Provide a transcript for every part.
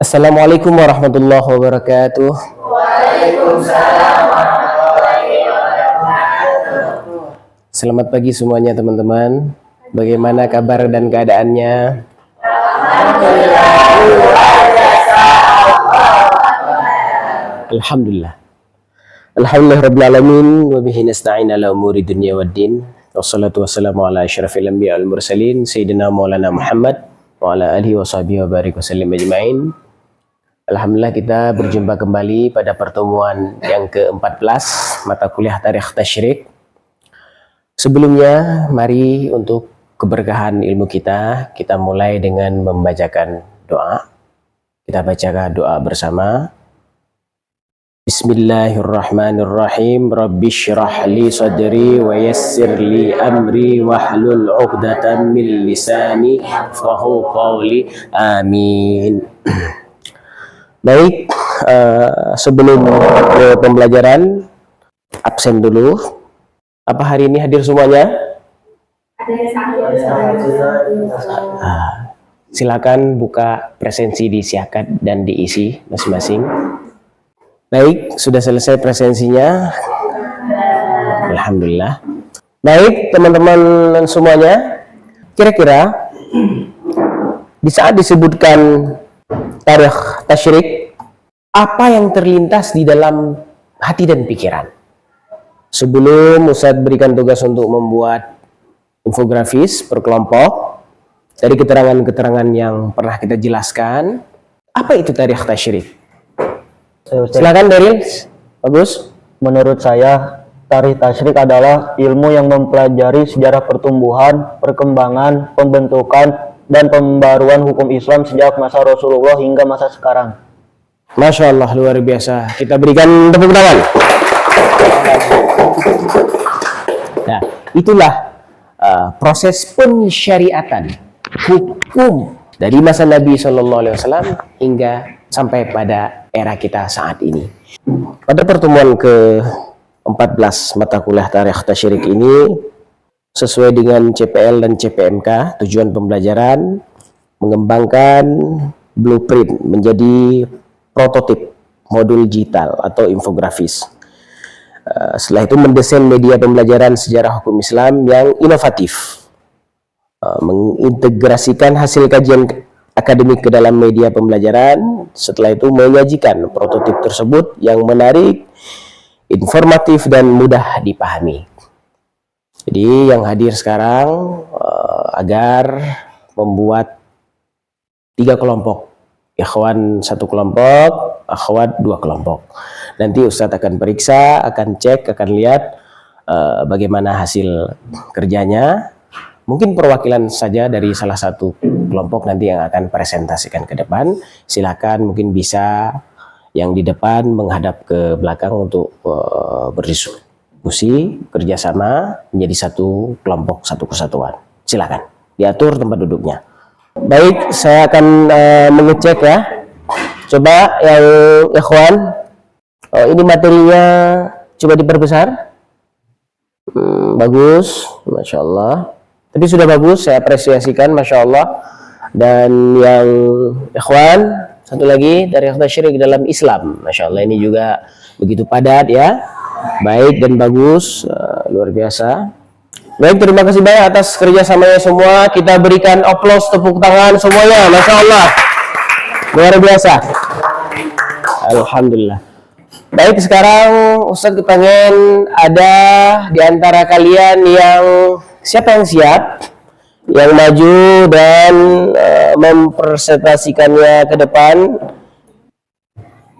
Assalamualaikum warahmatullahi wabarakatuh. Waalaikumsalam warahmatullahi wabarakatuh. Selamat pagi semuanya teman-teman. Bagaimana kabar dan keadaannya? Alhamdulillah luar biasa. Alhamdulillah. Alhamdulillah rabbil alamin wa bihi nasta'in ala umuri dunya waddin. Wassalatu wassalamu ala asyrafil anbiya wal mursalin sayyidina maulana Muhammad wa ala alihi washabihi wa barik wasallim ajmain. Alhamdulillah kita berjumpa kembali pada pertemuan yang ke-14 mata kuliah Tarikh Tasyrik. Sebelumnya mari untuk keberkahan ilmu kita mulai dengan membacakan doa. Kita bacakan doa bersama. Bismillahirrahmanirrahim. Rabbi syrah li sadri wa yassir li amri wahlul 'uqdatam min lisani yafqahu qawli. Amin. Baik, sebelum ke pembelajaran, absen dulu. Apa hari ini hadir semuanya? Silakan buka presensi disiapkan dan diisi masing-masing. Baik, sudah selesai presensinya. Alhamdulillah. Baik, teman-teman semuanya, kira-kira di saat disebutkan Tarikh Tasyrik, apa yang terlintas di dalam hati dan pikiran? Sebelum Ustadz berikan tugas untuk membuat infografis per kelompok dari keterangan-keterangan yang pernah kita jelaskan, apa itu Tarikh Tasyrik? Silakan Daryl, bagus. Menurut saya, Tarikh Tasyrik adalah ilmu yang mempelajari sejarah pertumbuhan, perkembangan, pembentukan, dan pembaruan hukum Islam sejak masa Rasulullah hingga masa sekarang. Masya Allah, luar biasa. Kita berikan tepuk tangan. Nah, itulah proses pensyariatan hukum dari masa Nabi SAW hingga sampai pada era kita saat ini. Pada pertemuan ke-14 mata kuliah Tarikh Tasyrik ini, sesuai dengan CPL dan CPMK, tujuan pembelajaran mengembangkan blueprint menjadi prototip modul digital atau infografis. Setelah itu mendesain media pembelajaran sejarah hukum Islam yang inovatif, mengintegrasikan hasil kajian akademik ke dalam media pembelajaran. Setelah itu menyajikan prototip tersebut yang menarik, informatif, dan mudah dipahami. Jadi yang hadir sekarang agar membuat 3 kelompok, ikhwan 1 kelompok, akhwat 2 kelompok. Nanti Ustadz akan periksa, akan cek, akan lihat bagaimana hasil kerjanya. Mungkin perwakilan saja dari salah satu kelompok nanti yang akan presentasikan ke depan. Silakan, mungkin bisa yang di depan menghadap ke belakang untuk berdiskusi, kerjasama menjadi satu kelompok, satu kesatuan. Silakan diatur tempat duduknya. Baik, saya akan mengecek ya. Coba yang ikhwan, ini materinya coba diperbesar. Bagus, masya Allah. Tapi sudah bagus, saya apresiasikan, masya Allah. Dan yang ikhwan, satu lagi dari Tasyrik dalam Islam, masya Allah, ini juga begitu padat ya. Baik dan bagus, luar biasa. Baik, terima kasih banyak atas kerjasamanya semua. Kita berikan aplaus, tepuk tangan semuanya, masya Allah, luar biasa. Alhamdulillah. Baik, sekarang Ustadz kepengen ada di antara kalian yang siapa yang siap, yang maju dan mempresentasikannya ke depan.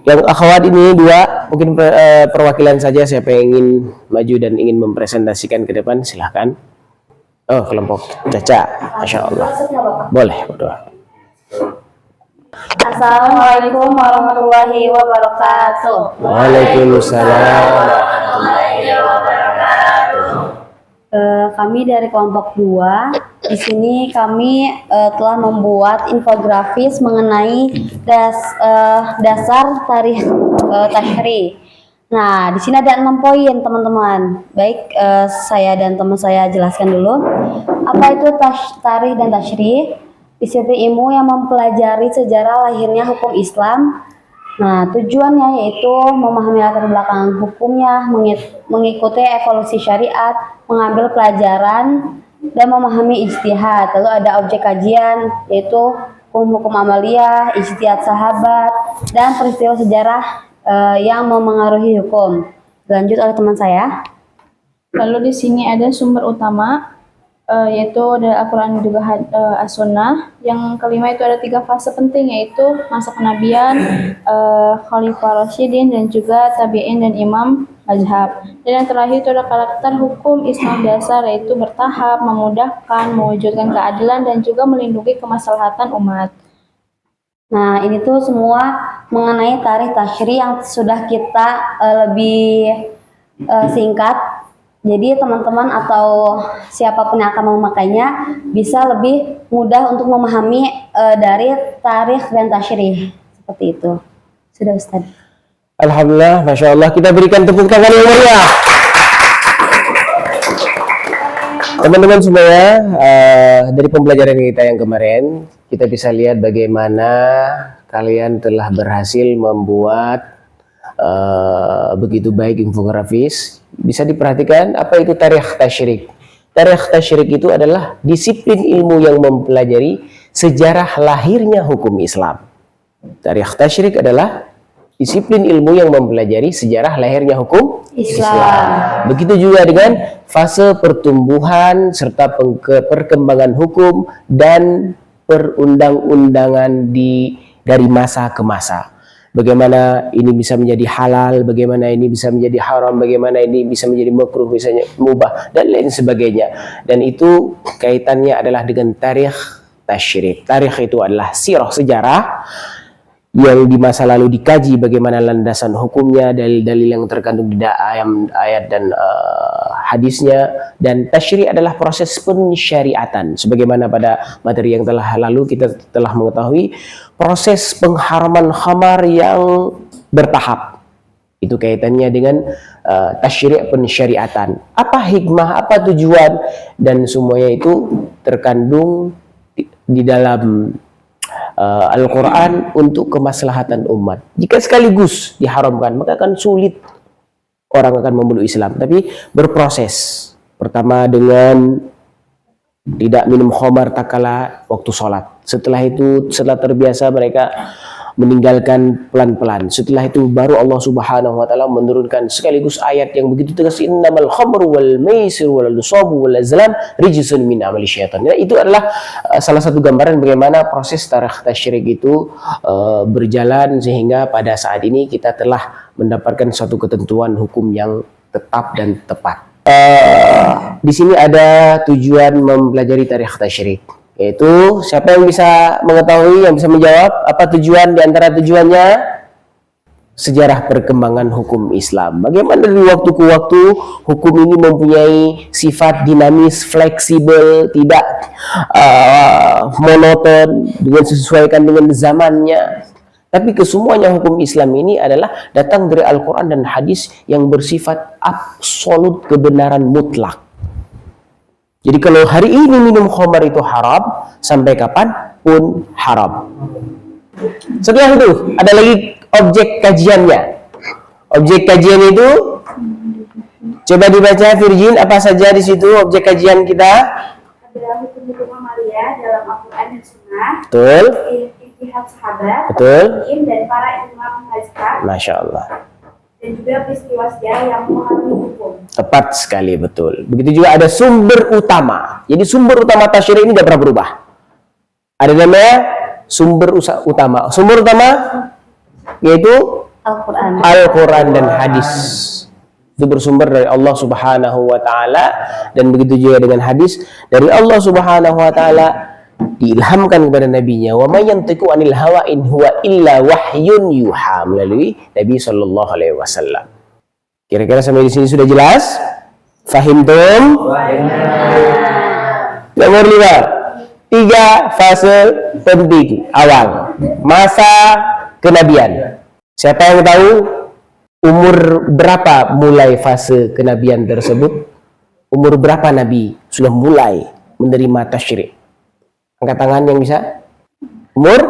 Yang akhwat ini 2, mungkin perwakilan saja. Siapa yang ingin maju dan ingin mempresentasikan ke depan, silahkan. Oh, kelompok Caca, masya Allah. Boleh berdoa. Assalamualaikum warahmatullahi wabarakatuh. Waalaikumsalam. Kami dari kelompok 2, di sini kami telah membuat infografis mengenai dasar tarikh tasyrik. Nah, di sini ada 6 poin, teman-teman. Baik, saya dan teman saya jelaskan dulu. Apa itu tarikh dan tasyrik? disiplin ilmu yang mempelajari sejarah lahirnya hukum Islam. Nah, tujuannya yaitu memahami latar belakang hukumnya, mengikuti evolusi syariat, mengambil pelajaran, dan memahami ijtihad. Lalu ada objek kajian yaitu hukum-hukum amaliyah, ijtihad sahabat, dan peristiwa sejarah yang memengaruhi hukum. Lanjut oleh teman saya. Lalu di sini ada sumber utama, yaitu dari Al-Quran dan juga As-Sunnah. Yang kelima itu ada 3 fase penting, yaitu masa kenabian, Khalifah Rasyidin, dan juga tabi'in dan imam mazhab. Dan yang terakhir itu ada karakter hukum Islam dasar, yaitu bertahap, memudahkan, mewujudkan keadilan, dan juga melindungi kemaslahatan umat. Nah, ini tuh semua mengenai tarikh tasyri yang sudah kita lebih singkat. Jadi teman-teman atau siapapun yang akan memakainya bisa lebih mudah untuk memahami dari tarikh dan tasyri. Seperti itu. Sudah Ustaz. Alhamdulillah, Masya Allah. Kita berikan tepuk tangan yang meriah. Teman-teman semuanya, dari pembelajaran kita yang kemarin, kita bisa lihat bagaimana kalian telah berhasil membuat begitu baik infografis. Bisa diperhatikan apa itu tarikh tasyrik. Tarikh tasyrik itu adalah disiplin ilmu yang mempelajari sejarah lahirnya hukum Islam. Tarikh tasyrik adalah disiplin ilmu yang mempelajari sejarah lahirnya hukum Islam. Begitu juga dengan fase pertumbuhan serta perkembangan hukum dan perundang-undangan dari masa ke masa. Bagaimana ini bisa menjadi halal, bagaimana ini bisa menjadi haram, bagaimana ini bisa menjadi makruh, misalnya mubah, dan lain sebagainya. Dan itu kaitannya adalah dengan tarikh tasyrik. Tarikh itu adalah sirah, sejarah yang di masa lalu dikaji bagaimana landasan hukumnya, dalil-dalil yang terkandung di ayat dan hadisnya. Dan tasyri' adalah proses pensyariatan, sebagaimana pada materi yang telah lalu kita telah mengetahui proses pengharaman khamar yang bertahap. Itu kaitannya dengan tasyri' pensyariatan. Apa hikmah, apa tujuan, dan semuanya itu terkandung di dalam Al-Quran untuk kemaslahatan umat. Jika sekaligus diharamkan, maka akan sulit orang akan memeluk Islam. Tapi berproses. Pertama dengan tidak minum khamar tatkala waktu sholat. Setelah itu, setelah terbiasa, mereka meninggalkan pelan-pelan. Setelah itu baru Allah Subhanahu wa taala menurunkan sekaligus ayat yang begitu tegas, innamal khamru wal maisir wal ansabu wal azlam rijsun min amali syaitan. Nah, itu adalah salah satu gambaran bagaimana proses tarikh tasyrik itu berjalan sehingga pada saat ini kita telah mendapatkan suatu ketentuan hukum yang tetap dan tepat. Di sini ada tujuan mempelajari tarikh tasyrik, yaitu siapa yang bisa mengetahui, yang bisa menjawab apa tujuan di antara tujuannya? Sejarah perkembangan hukum Islam. Bagaimana dari waktu ke waktu hukum ini mempunyai sifat dinamis, fleksibel, tidak monoton, dengan sesuaikan dengan zamannya. Tapi kesemuanya hukum Islam ini adalah datang dari Al-Quran dan hadis yang bersifat absolut kebenaran mutlak. Jadi kalau hari ini minum khamar itu haram, sampai kapan pun haram. Setelah itu ada lagi objek kajiannya. Objek kajian itu coba dibaca Virgin, apa saja di situ objek kajian kita? Adalah hukum-hukum amaliyah dalam Al-Quran dan Sunnah. Betul. Ijtihad sahabat, Betul. dan para imam mazhab. Masya Allah. Dan juga peristiwa sejarah yang mempengaruhi hukum. Tepat sekali, betul. Begitu juga ada sumber utama. Jadi sumber utama tasyri' ini tidak pernah berubah. Ada namanya sumber utama. Sumber utama yaitu Al-Quran dan hadis. Itu bersumber dari Allah Subhanahu wa taala, dan begitu juga dengan hadis dari Allah Subhanahu wa taala diilhamkan kepada nabinya, wa may yantiqu anil hawa in huwa illa wahyun yuha, melalui Nabi sallallahu alaihi wasallam. Kira-kira sampai di sini sudah jelas? Fahimtum? Nomor 5. 3 fase penting awal. Masa kenabian. Siapa yang tahu umur berapa mulai fase kenabian tersebut? Umur berapa Nabi sudah mulai menerima tasyri'? Angkat tangan yang bisa. Umur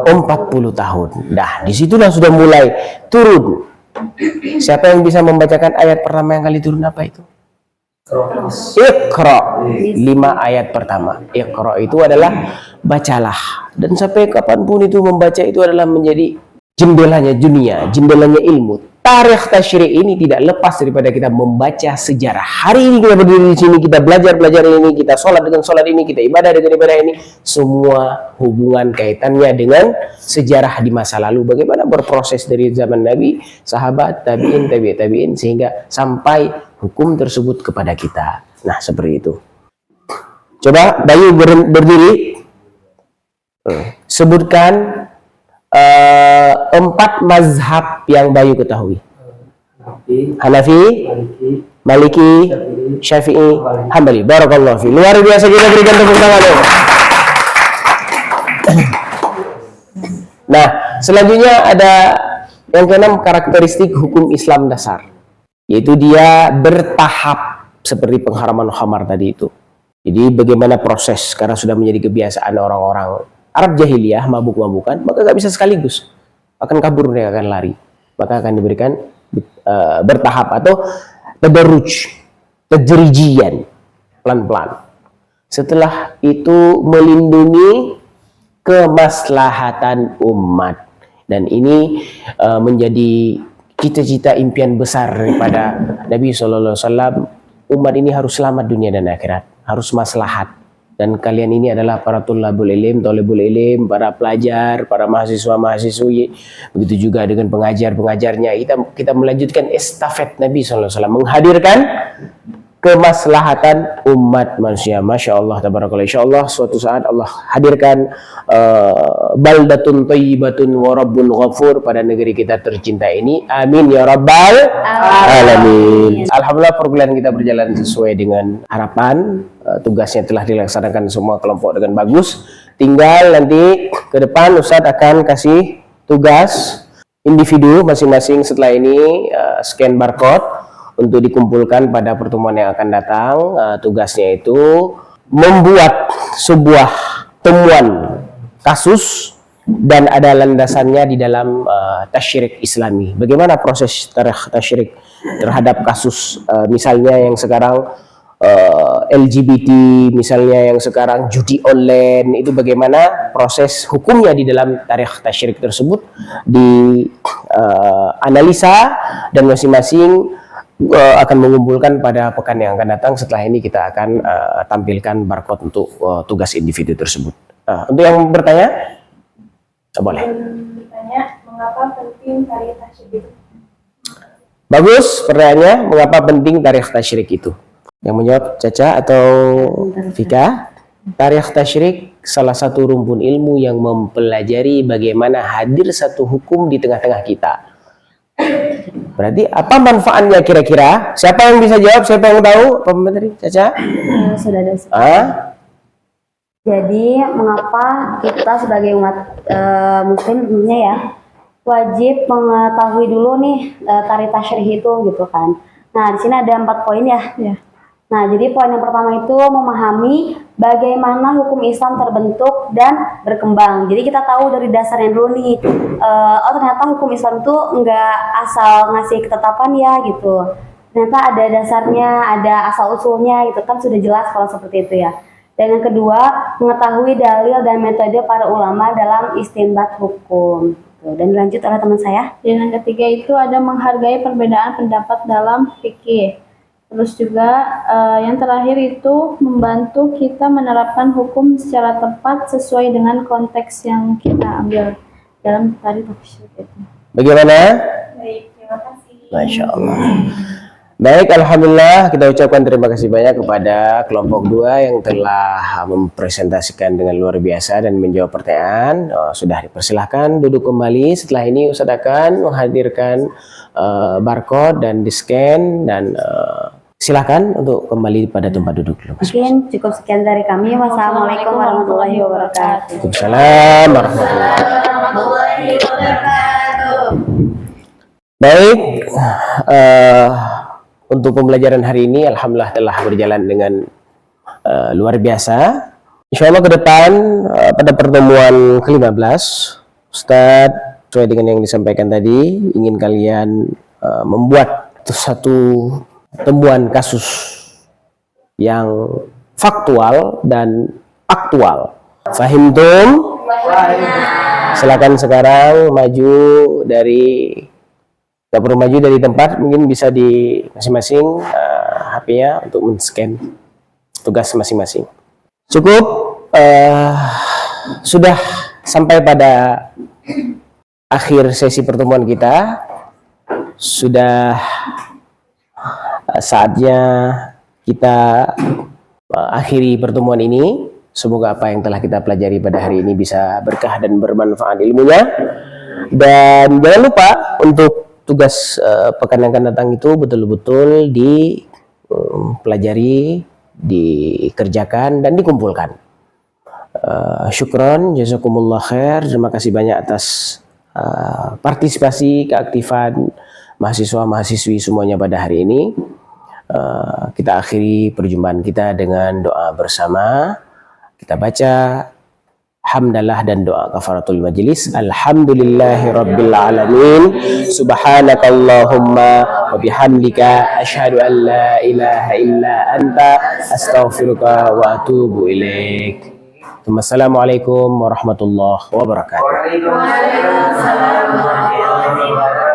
40 tahun. Nah, disitulah sudah mulai turun. Siapa yang bisa membacakan ayat pertama yang kali turun apa itu? Iqra. 5 ayat pertama. Iqra itu adalah bacalah. Dan sampai kapanpun itu membaca itu adalah menjadi jendelanya dunia, jendelanya ilmu. Tarikh tasyrik ini tidak lepas daripada kita membaca sejarah. Hari ini kita berdiri di sini, kita belajar ini, kita sholat dengan sholat ini, kita ibadah dengan ibadah ini. Semua hubungan kaitannya dengan sejarah di masa lalu. Bagaimana berproses dari zaman Nabi, sahabat, tabi'in, tabi'in, sehingga sampai hukum tersebut kepada kita. Nah, seperti itu. Coba Bayu berdiri. Sebutkan 4 mazhab yang Bayu ketahui. Hanafi, Maliki, Syafi'i, Hambali. Barakallahu fi. Luar biasa, kita berikan tepuk tangan. Nah, selanjutnya ada yang keenam, karakteristik hukum Islam dasar, yaitu dia bertahap seperti pengharaman khamar tadi itu. Jadi bagaimana proses, karena sudah menjadi kebiasaan orang-orang Arab jahiliyah mabuk-mabukan, maka gak bisa sekaligus, akan kabur, mereka akan lari, maka akan diberikan bertahap atau tadarruj, tadrijian, pelan-pelan. Setelah itu melindungi kemaslahatan umat, dan ini menjadi cita-cita impian besar daripada Nabi SAW. Umat ini harus selamat dunia dan akhirat, harus maslahat. Dan kalian ini adalah para thalabul ilm, para pelajar, para mahasiswa-mahasiswi. Begitu juga dengan pengajar-pengajarnya. Kita melanjutkan estafet Nabi SAW, menghadirkan kemaslahatan umat manusia. Masya Allah, tabarakallah. Insya Allah suatu saat Allah hadirkan baldatun thayyibatun wa rabbun ghafur pada negeri kita tercinta ini. Amin ya rabbal alamin. Alhamdulillah, perkuliahan kita berjalan sesuai dengan harapan. Tugasnya telah dilaksanakan semua kelompok dengan bagus. Tinggal nanti ke depan Ustadz akan kasih tugas individu masing-masing setelah ini, scan barcode untuk dikumpulkan pada pertemuan yang akan datang. Tugasnya itu membuat sebuah temuan kasus dan ada landasannya di dalam tasyrik Islami. Bagaimana proses tasyrik terhadap kasus misalnya yang sekarang LGBT, misalnya yang sekarang judi online, itu bagaimana proses hukumnya di dalam tarikh tasyrik tersebut dianalisa dan masing-masing akan mengumpulkan pada pekan yang akan datang. Setelah ini kita akan tampilkan barcode untuk tugas individu tersebut. Untuk yang bertanya, boleh. Bertanya, mengapa penting tarikh tasyrik itu? Bagus pertanyaannya, mengapa penting tarikh tasyrik itu? Yang menjawab Caca atau Vika? Tarikh tasyrik salah satu rumpun ilmu yang mempelajari bagaimana hadir satu hukum di tengah-tengah kita. Berarti apa manfaatnya kira-kira? Siapa yang bisa jawab? Siapa yang tahu? Apa materi? Caca? Sudah ada. Jadi mengapa kita sebagai umat muslim tentunya ya wajib mengetahui dulu nih tarikh tasyrik itu gitu kan. Nah, di sini ada 4 poin ya. Nah, jadi poin yang pertama itu memahami bagaimana hukum Islam terbentuk dan berkembang. Jadi kita tahu dari dasarnya dulu nih, oh ternyata hukum Islam itu nggak asal ngasih ketetapan ya gitu. Ternyata ada dasarnya, ada asal usulnya gitu kan, sudah jelas kalau seperti itu ya. Dan yang kedua, mengetahui dalil dan metode para ulama dalam istinbat hukum. Dan dilanjut oleh teman saya. Dan yang ketiga itu ada menghargai perbedaan pendapat dalam fikih. Terus juga yang terakhir itu membantu kita menerapkan hukum secara tepat sesuai dengan konteks yang kita ambil dalam tarikh tasyrik itu. Bagaimana? Baik, terima kasih. Masya Allah. Baik, alhamdulillah kita ucapkan terima kasih banyak kepada kelompok 2 yang telah mempresentasikan dengan luar biasa dan menjawab pertanyaan. Sudah dipersilahkan duduk kembali. Setelah ini Ustadz akan menghadirkan barcode dan di-scan dan silakan untuk kembali pada tempat duduk dulu. Mungkin cukup sekian dari kami. Wassalamualaikum warahmatullahi wabarakatuh. Waalaikumsalam warahmatullahi wabarakatuh. Baik, untuk pembelajaran hari ini alhamdulillah telah berjalan dengan luar biasa. Insya Allah ke depan pada pertemuan ke-15, Ustadz sesuai dengan yang disampaikan tadi, ingin kalian membuat satu temuan kasus yang faktual dan aktual. Fahimtum? Silakan sekarang maju dari, nggak perlu maju dari tempat, mungkin bisa di masing-masing HP-nya untuk men-scan tugas masing-masing. Cukup, sudah sampai pada akhir sesi pertemuan kita. Sudah saatnya kita akhiri pertemuan ini. Semoga apa yang telah kita pelajari pada hari ini bisa berkah dan bermanfaat ilmunya. Dan jangan lupa untuk tugas pekan yang akan datang itu betul-betul dipelajari, dikerjakan dan dikumpulkan. Syukron, jazakumullah khair. Terima kasih banyak atas partisipasi, keaktifan mahasiswa-mahasiswi semuanya pada hari ini. Kita akhiri perjumpaan kita dengan doa bersama. Kita baca hamdalah dan doa kafaratul majlis. Alhamdulillahi rabbil alamin. Subhanakallahumma wa bihamdika asyhadu an la ilaha illa anta astaghfiruka wa atubu ilaik. Assalamualaikum warahmatullahi wabarakatuh. Waalaikumsalam warahmatullahi wabarakatuh.